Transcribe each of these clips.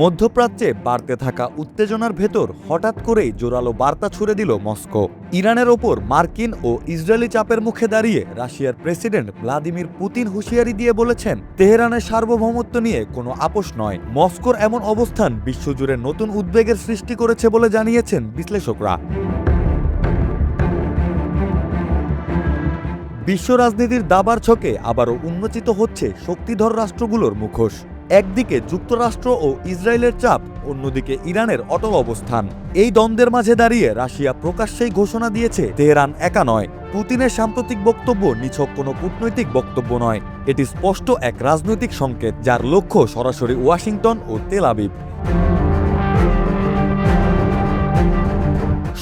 মধ্যপ্রাচ্যে বাড়তে থাকা উত্তেজনার ভেতর হঠাৎ করেই জোরালো বার্তা ছুড়ে দিল মস্কো। ইরানের ওপর মার্কিন ও ইসরায়েলি চাপের মুখে দাঁড়িয়ে রাশিয়ার প্রেসিডেন্ট ভ্লাদিমির পুতিন হুঁশিয়ারি দিয়ে বলেছেন, তেহরানের সার্বভৌমত্ব নিয়ে কোনো আপোষ নয়। মস্কোর এমন অবস্থান বিশ্বজুড়ে নতুন উদ্বেগের সৃষ্টি করেছে বলে জানিয়েছেন বিশ্লেষকরা। বিশ্ব রাজনীতির দাবার ছকে আবারও উন্মোচিত হচ্ছে শক্তিধর রাষ্ট্রগুলোর মুখোশ। একদিকে যুক্তরাষ্ট্র ও ইসরায়েলের চাপ, অন্যদিকে ইরানের অটল অবস্থান। এই দ্বন্দ্বের মাঝে দাঁড়িয়ে রাশিয়া প্রকাশ্যেই ঘোষণা দিয়েছে, তেহরান একা নয়। পুতিনের সাম্প্রতিক বক্তব্য নিছক কোনো কূটনৈতিক বক্তব্য নয়, এটি স্পষ্ট এক রাজনৈতিক সংকেত, যার লক্ষ্য সরাসরি ওয়াশিংটন ও তেল আবিব।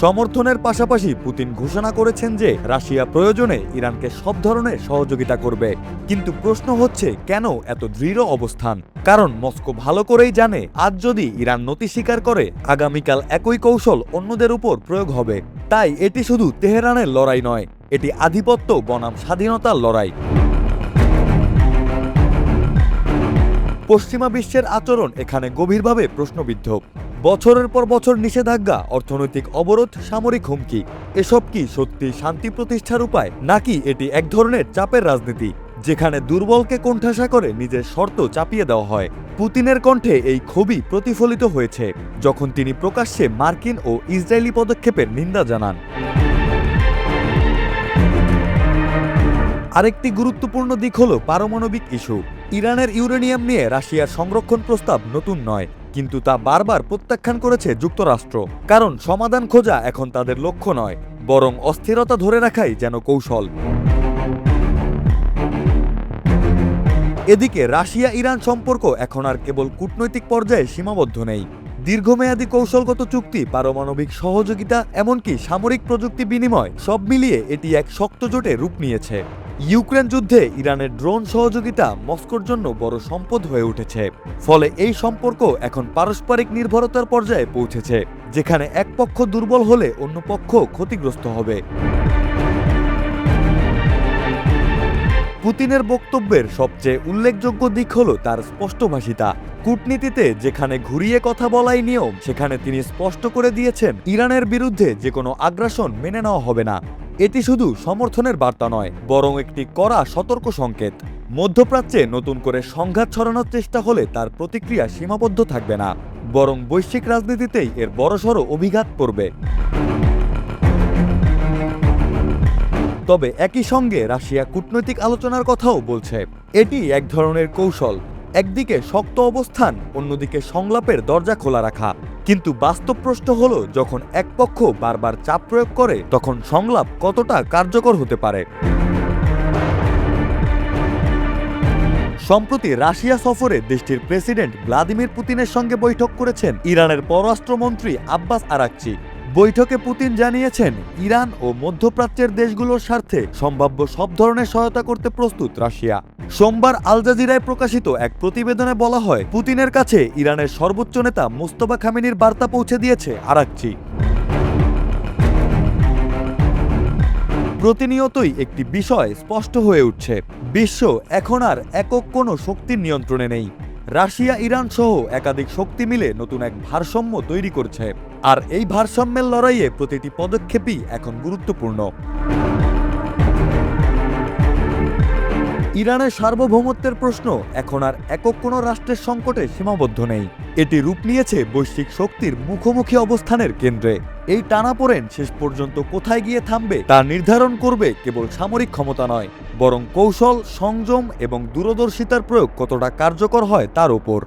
সমর্থনের পাশাপাশি পুতিন ঘোষণা করেছেন যে রাশিয়া প্রয়োজনে ইরানকে সব ধরনের সহযোগিতা করবে। কিন্তু প্রশ্ন হচ্ছে, কেন এত দৃঢ় অবস্থান? কারণ মস্কো ভালো করেই জানে, আজ যদি ইরান নতি স্বীকার করে, আগামীকাল একই কৌশল অন্যদের উপর প্রয়োগ হবে। তাই এটি শুধু তেহরানের লড়াই নয়, এটি আধিপত্য বনাম স্বাধীনতার লড়াই। পশ্চিমা বিশ্বের আচরণ এখানে গভীরভাবে প্রশ্নবিদ্ধ। বছরের পর বছর নিষেধাজ্ঞা, অর্থনৈতিক অবরোধ, সামরিক হুমকি, এসব কি সত্যি শান্তি প্রতিষ্ঠার উপায়, নাকি এটি এক ধরনের চাপের রাজনীতি, যেখানে দুর্বলকে কোণঠাসা করে নিজের শর্ত চাপিয়ে দেওয়া হয়? পুতিনের কণ্ঠে এই ক্ষোভই প্রতিফলিত হয়েছে যখন তিনি প্রকাশ্যে মার্কিন ও ইসরায়েলি পদক্ষেপের নিন্দা জানান। আরেকটি গুরুত্বপূর্ণ দিক হল পারমাণবিক ইস্যু। ইরানের ইউরেনিয়াম নিয়ে রাশিয়ার সংরক্ষণ প্রস্তাব নতুন নয়, কিন্তু তা বারবার প্রত্যাখ্যান করেছে যুক্তরাষ্ট্র। কারণ সমাধান খোঁজা এখন তাদের লক্ষ্য নয়, বরং অস্থিরতা ধরে রাখাই যেন কৌশল। এদিকে রাশিয়া ইরান সম্পর্ক এখন আর কেবল কূটনৈতিক পর্যায়ে সীমাবদ্ধ নেই। দীর্ঘমেয়াদী কৌশলগত চুক্তি, পারমাণবিক সহযোগিতা, এমনকি সামরিক প্রযুক্তি বিনিময়, সব মিলিয়ে এটি এক শক্ত জোটে রূপ নিয়েছে। ইউক্রেন যুদ্ধে ইরানের ড্রোন সহযোগিতা মস্কোর জন্য বড় সম্পদ হয়ে উঠেছে। ফলে এই সম্পর্ক এখন পারস্পরিক নির্ভরতার পর্যায়ে পৌঁছেছে, যেখানে এক পক্ষ দুর্বল হলে অন্য পক্ষ ক্ষতিগ্রস্ত হবে। পুতিনের বক্তব্যের সবচেয়ে উল্লেখযোগ্য দিক হল তার স্পষ্টভাষিতা। কূটনীতিতে যেখানে ঘুরিয়ে কথা বলাই নিয়ম, সেখানে তিনি স্পষ্ট করে দিয়েছেন, ইরানের বিরুদ্ধে যে কোনো আগ্রাসন মেনে নেওয়া হবে না। এটি শুধু সমর্থনের বার্তা নয়, বরং একটি কড়া সতর্ক সংকেত। মধ্যপ্রাচ্যে নতুন করে সংঘাত ছড়ানোর চেষ্টা হলে তার প্রতিক্রিয়া সীমাবদ্ধ থাকবে না, বরং বৈশ্বিক রাজনীতিতেই এর বড়সড় অভিঘাত পড়বে। তবে একই সঙ্গে রাশিয়া কূটনৈতিক আলোচনার কথাও বলছে। এটি এক ধরনের কৌশল, একদিকে শক্ত অবস্থান, অন্যদিকে সংলাপের দরজা খোলা রাখা। কিন্তু বাস্তব প্রশ্ন হলো, যখন এক পক্ষ বারবার চাপ প্রয়োগ করে, তখন সংলাপ কতটা কার্যকর হতে পারে? সম্প্রতি রাশিয়া সফরে দেশটির প্রেসিডেন্ট ভ্লাদিমির পুতিনের সঙ্গে বৈঠক করেছেন ইরানের পররাষ্ট্রমন্ত্রী আব্বাস আরাকচি। বৈঠকে পুতিন জানিয়েছেন, ইরান ও মধ্যপ্রাচ্যের দেশগুলোর স্বার্থে সম্ভাব্য সব ধরনের সহায়তা করতে প্রস্তুত রাশিয়া। সোমবার আল জাজিরায় প্রকাশিত এক প্রতিবেদনে বলা হয়, পুতিনের কাছে ইরানের সর্বোচ্চ নেতা মোস্তফা খামেনির বার্তা পৌঁছে দিয়েছে আরাকচি। প্রতিনিয়তই একটি বিষয় স্পষ্ট হয়ে উঠছে, বিশ্ব এখন আর একক কোনো শক্তির নিয়ন্ত্রণে নেই। রাশিয়া, ইরান সহ একাধিক শক্তি মিলে নতুন এক ভারসাম্য তৈরি করছে, আর এই ভারসাম্যের লড়াইয়ে প্রতিটি পদক্ষেপই এখন গুরুত্বপূর্ণ। ইরানের সার্বভৌমত্বের প্রশ্ন এখন আর একক কোনো রাষ্ট্রের সংকটে সীমাবদ্ধ নেই, এটি রূপ নিয়েছে বৈশ্বিক শক্তির মুখোমুখি অবস্থানের কেন্দ্রে। এই টানাপোড়েন শেষ পর্যন্ত কোথায় গিয়ে থামবে তা নির্ধারণ করবে কেবল সামরিক ক্ষমতা নয়, বরং কৌশল, সংযম এবং দূরদর্শিতার প্রয়োগ কতটা কার্যকর হয় তার ওপর।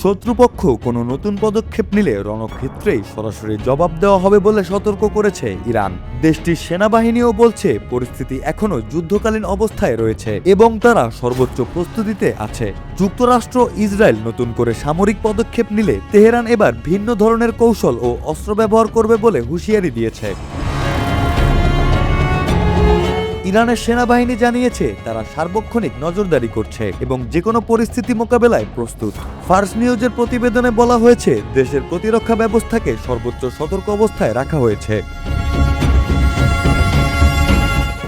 শত্রুপক্ষ কোনো নতুন পদক্ষেপ নিলে রণক্ষেত্রেই সরাসরি জবাব দেওয়া হবে বলে সতর্ক করেছে ইরান। দেশটির সেনাবাহিনীও বলছে, পরিস্থিতি এখনো যুদ্ধকালীন অবস্থায় রয়েছে এবং তারা সর্বোচ্চ প্রস্তুতিতে আছে। যুক্তরাষ্ট্র, ইসরায়েল নতুন করে সামরিক পদক্ষেপ নিলে তেহরান এবার ভিন্ন ধরনের কৌশল ও অস্ত্র ব্যবহার করবে বলে হুঁশিয়ারি দিয়েছে। ইরানের সেনাবাহিনী জানিয়েছে তারা সার্বক্ষণিক নজরদারি করছে এবং যে কোনো পরিস্থিতি মোকাবেলায় প্রস্তুত। ফার্স নিউজের প্রতিবেদনে বলা হয়েছে দেশের প্রতিরক্ষা ব্যবস্থাকে সর্বোচ্চ সতর্ক অবস্থায় রাখা হয়েছে।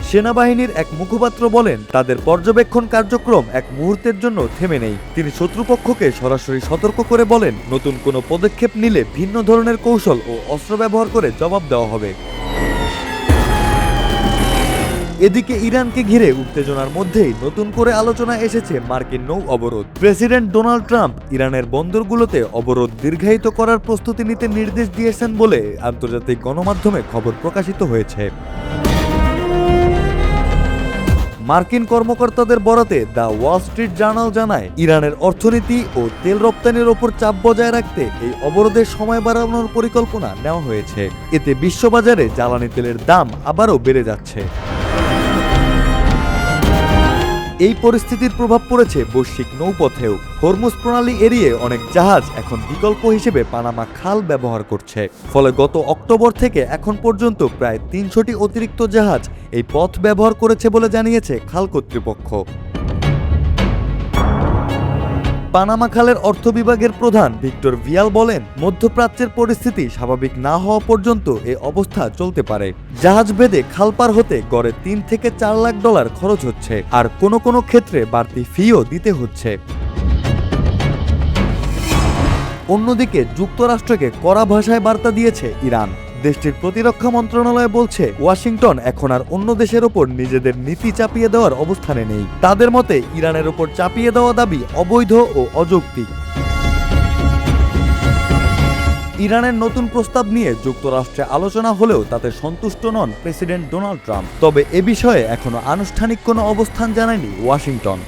সেনাবাহিনীর এক মুখপাত্র বলেন তাদের পর্যবেক্ষণ কার্যক্রম এক মুহূর্তের জন্য থেমে নেই। তিনি শত্রুপক্ষকে সরাসরি সতর্ক করে বলেন নতুন কোনো পদক্ষেপ নিলে ভিন্ন ধরনের কৌশল ও অস্ত্র ব্যবহার করে জবাব দেওয়া হবে। এদিকে ইরানকে ঘিরে উত্তেজনার মধ্যেই নতুন করে আলোচনা এসেছে মার্কিন নৌ অবরোধ। প্রেসিডেন্ট ডোনাল্ড ট্রাম্প ইরানের বন্দরগুলোতে অবরোধ দীর্ঘায়িত করার প্রস্তুতি নিতে নির্দেশ দিয়েছেন বলে আন্তর্জাতিক গণমাধ্যমে খবর প্রকাশিত হয়েছে। মার্কিন কর্মকর্তাদের বরাতে দ্য ওয়াল স্ট্রিট জার্নাল জানায় ইরানের অর্থনীতি ও তেল রপ্তানির ওপর চাপ বজায় রাখতে এই অবরোধের সময় বাড়ানোর পরিকল্পনা নেওয়া হয়েছে। এতে বিশ্ববাজারে জ্বালানি তেলের দাম আবারও বেড়ে যাচ্ছে। এই পরিস্থিতির প্রভাব পড়েছে বৈশ্বিক নৌপথেও। হরমুজ প্রণালী এড়িয়ে অনেক জাহাজ এখন বিকল্প হিসেবে পানামা খাল ব্যবহার করছে। ফলে গত অক্টোবর থেকে এখন পর্যন্ত প্রায় ৩০০টি অতিরিক্ত জাহাজ এই পথ ব্যবহার করেছে বলে জানিয়েছে খাল কর্তৃপক্ষ। পানামা খালের অর্থ বিভাগের প্রধান ভিক্টর ভিয়াল বলেন মধ্যপ্রাচ্যের পরিস্থিতি স্বাভাবিক না হওয়া পর্যন্ত এই অবস্থা চলতে পারে। জাহাজ ভেদে খাল পার হতে গড়ে $3 থেকে $4 লাখ খরচ হচ্ছে, আর কোনো কোনো ক্ষেত্রে বাড়তি ফিও দিতে হচ্ছে। অন্যদিকে যুক্তরাষ্ট্রকে কড়া ভাষায় বার্তা দিয়েছে ইরান। দেশটির প্রতিরক্ষা মন্ত্রণালয় বলছে ওয়াশিংটন এখন আর অন্য দেশের ওপর নিজেদের নীতি চাপিয়ে দেওয়ার অবস্থানে নেই। তাদের মতে ইরানের ওপর চাপিয়ে দেওয়া দাবি অবৈধ ও অযৌক্তিক। ইরানের নতুন প্রস্তাব নিয়ে যুক্তরাষ্ট্রে আলোচনা হলেও তাতে সন্তুষ্ট নন প্রেসিডেন্ট ডোনাল্ড ট্রাম্প। তবে এ বিষয়ে এখনো আনুষ্ঠানিক কোনো অবস্থান জানায়নি ওয়াশিংটন।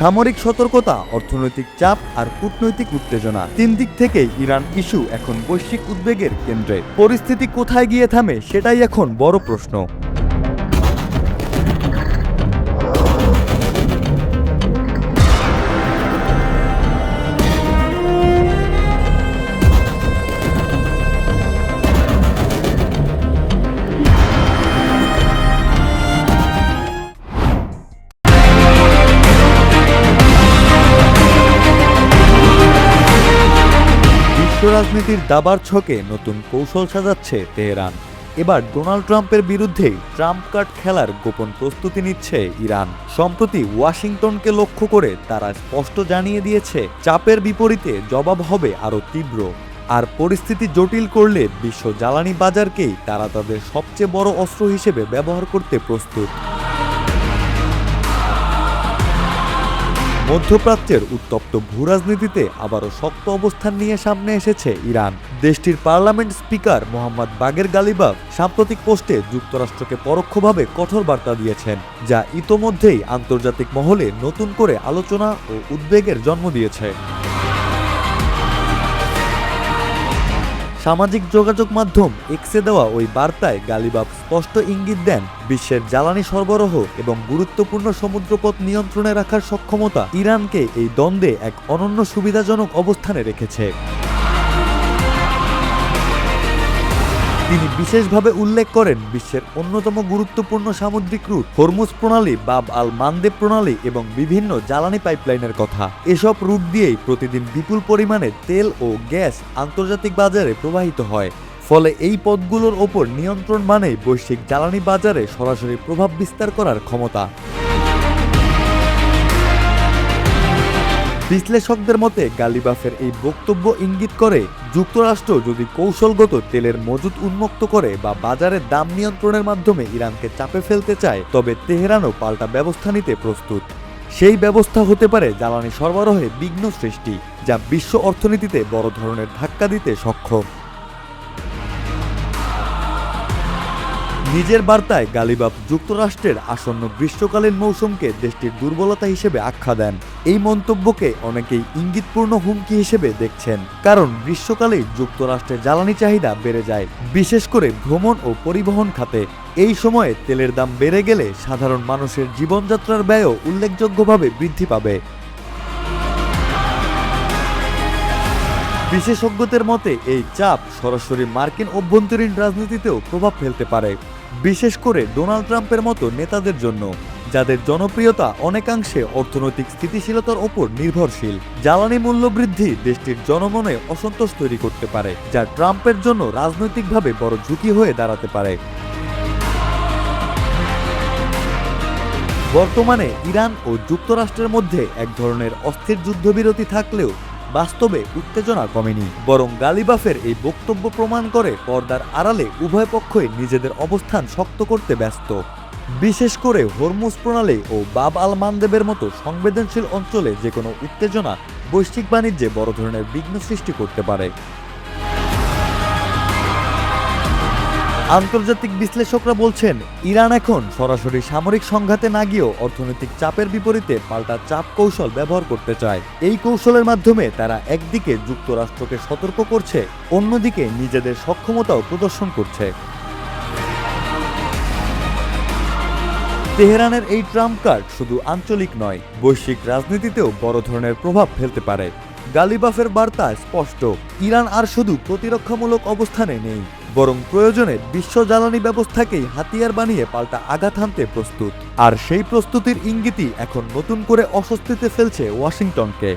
সামরিক সতর্কতা, অর্থনৈতিক চাপ আর কূটনৈতিক উত্তেজনা, তিন দিক থেকেই ইরান ইস্যু এখন বৈশ্বিক উদ্বেগের কেন্দ্রে। পরিস্থিতি কোথায় গিয়ে থামে সেটাই এখন বড় প্রশ্ন। রাজনীতির দাবার ছকে নতুন কৌশল সাজাচ্ছে তেহরান। এবার ডোনাল্ড ট্রাম্পের বিরুদ্ধেই ট্রাম্প কার্ড খেলার গোপন প্রস্তুতি নিচ্ছে ইরান। সম্প্রতি ওয়াশিংটনকে লক্ষ্য করে তারা স্পষ্ট জানিয়ে দিয়েছে চাপের বিপরীতে জবাব হবে আরও তীব্র। আর পরিস্থিতি জটিল করলে বিশ্ব জ্বালানি বাজারকেই তারা তাদের সবচেয়ে বড় অস্ত্র হিসেবে ব্যবহার করতে প্রস্তুত। মধ্যপ্রাচ্যের উত্তপ্ত ভূরাজনীতিতে আবারও শক্ত অবস্থান নিয়ে সামনে এসেছে ইরান। দেশটির পার্লামেন্ট স্পিকার মোহাম্মদ বাগের গালিবাফ সাম্প্রতিক পোস্টে যুক্তরাষ্ট্রকে পরোক্ষভাবে কঠোর বার্তা দিয়েছেন, যা ইতোমধ্যেই আন্তর্জাতিক মহলে নতুন করে আলোচনা ও উদ্বেগের জন্ম দিয়েছে। সামাজিক যোগাযোগ মাধ্যম এক্সে দেওয়া ওই বার্তায় গালিবাফ স্পষ্ট ইঙ্গিত দেন বিশ্বের জ্বালানি সরবরাহ এবং গুরুত্বপূর্ণ সমুদ্রপথ নিয়ন্ত্রণে রাখার সক্ষমতা ইরানকে এই দ্বন্দ্বে এক অনন্য সুবিধাজনক অবস্থানে রেখেছে। তিনি বিশেষভাবে উল্লেখ করেন বিশ্বের অন্যতম গুরুত্বপূর্ণ সামুদ্রিক রুট হরমুজ প্রণালী, বাব আল মানদেব প্রণালী এবং বিভিন্ন জ্বালানি পাইপলাইনের কথা। এসব রুট দিয়েই প্রতিদিন বিপুল পরিমাণে তেল ও গ্যাস আন্তর্জাতিক বাজারে প্রবাহিত হয়। ফলে এই পথগুলোর ওপর নিয়ন্ত্রণ মানেই বৈশ্বিক জ্বালানি বাজারে সরাসরি প্রভাব বিস্তার করার ক্ষমতা। বিশ্লেষকদের মতে গালিবাফের এই বক্তব্য ইঙ্গিত করে যুক্তরাষ্ট্র যদি কৌশলগত তেলের মজুত উন্মুক্ত করে বা বাজারের দাম নিয়ন্ত্রণের মাধ্যমে ইরানকে চাপে ফেলতে চায়, তবে তেহরানও পাল্টা ব্যবস্থা নিতে প্রস্তুত। সেই ব্যবস্থা হতে পারে জ্বালানি সরবরাহে বিঘ্ন সৃষ্টি, যা বিশ্ব অর্থনীতিতে বড় ধরনের ধাক্কা দিতে সক্ষম। নিজের বার্তায় গালিবাফ যুক্তরাষ্ট্রের আসন্ন গ্রীষ্মকালীন মৌসুমকে দেশটির দুর্বলতা হিসেবে আখ্যা দেন। এই মন্তব্যকে অনেকেই ইঙ্গিতপূর্ণ হুমকি হিসেবে দেখছেন, কারণ গ্রীষ্মকালেই যুক্তরাষ্ট্রের জ্বালানি চাহিদা বেড়ে যায়, বিশেষ করে ভ্রমণ ও পরিবহন খাতে। এই সময়ে তেলের দাম বেড়ে গেলে সাধারণ মানুষের জীবনযাত্রার ব্যয়ও উল্লেখযোগ্যভাবে বৃদ্ধি পাবে। বিশেষজ্ঞদের মতে এই চাপ সরাসরি মার্কিন অভ্যন্তরীণ রাজনীতিতেও প্রভাব ফেলতে পারে। বিশেষ করে ডোনাল্ড ট্রাম্পের মতো নেতাদের জন্য, যাদের জনপ্রিয়তা অনেকাংশে অর্থনৈতিক স্থিতিশীলতার ওপর নির্ভরশীল। জ্বালানি মূল্যবৃদ্ধি দেশটির জনমনে অসন্তোষ তৈরি করতে পারে, যা ট্রাম্পের জন্য রাজনৈতিকভাবে বড় ঝুঁকি হয়ে দাঁড়াতে পারে। বর্তমানে ইরান ও যুক্তরাষ্ট্রের মধ্যে এক ধরনের অস্থির যুদ্ধবিরতি থাকলেও বাস্তবে উত্তেজনা কমেনি, বরং গালিবাফের এই বক্তব্য প্রমাণ করে পর্দার আড়ালে উভয় পক্ষই নিজেদের অবস্থান শক্ত করতে ব্যস্ত। বিশেষ করে হরমুজ প্রণালী ও বাব আল মানদেবের মতো সংবেদনশীল অঞ্চলে যে কোনো উত্তেজনা বৈশ্বিক বাণিজ্যে বড় ধরনের বিঘ্ন সৃষ্টি করতে পারে। আন্তর্জাতিক বিশ্লেষকরা বলছেন, ইরান এখন সরাসরি সামরিক সংঘাতে না গিয়েও অর্থনৈতিক চাপের বিপরীতে পাল্টা চাপ কৌশল ব্যবহার করতে চায়। এই কৌশলের মাধ্যমে তারা একদিকে যুক্তরাষ্ট্রকে সতর্ক করছে, অন্যদিকে নিজেদের সক্ষমতাও প্রদর্শন করছে। তেহরানের এই ট্রাম্প কার্ড শুধু আঞ্চলিক নয়, বৈশ্বিক রাজনীতিতেও বড় ধরনের প্রভাব ফেলতে পারে। গালিবাফের বার্তা স্পষ্ট, ইরান আর শুধু প্রতিরক্ষামূলক অবস্থানে নেই, বরং প্রয়োজনে বিশ্ব জ্বালানি ব্যবস্থাকেই হাতিয়ার বানিয়ে পাল্টা আঘাত হানতে প্রস্তুত। আর সেই প্রস্তুতির ইঙ্গিতই এখন নতুন করে অস্বস্তিতে ফেলছে ওয়াশিংটনকে।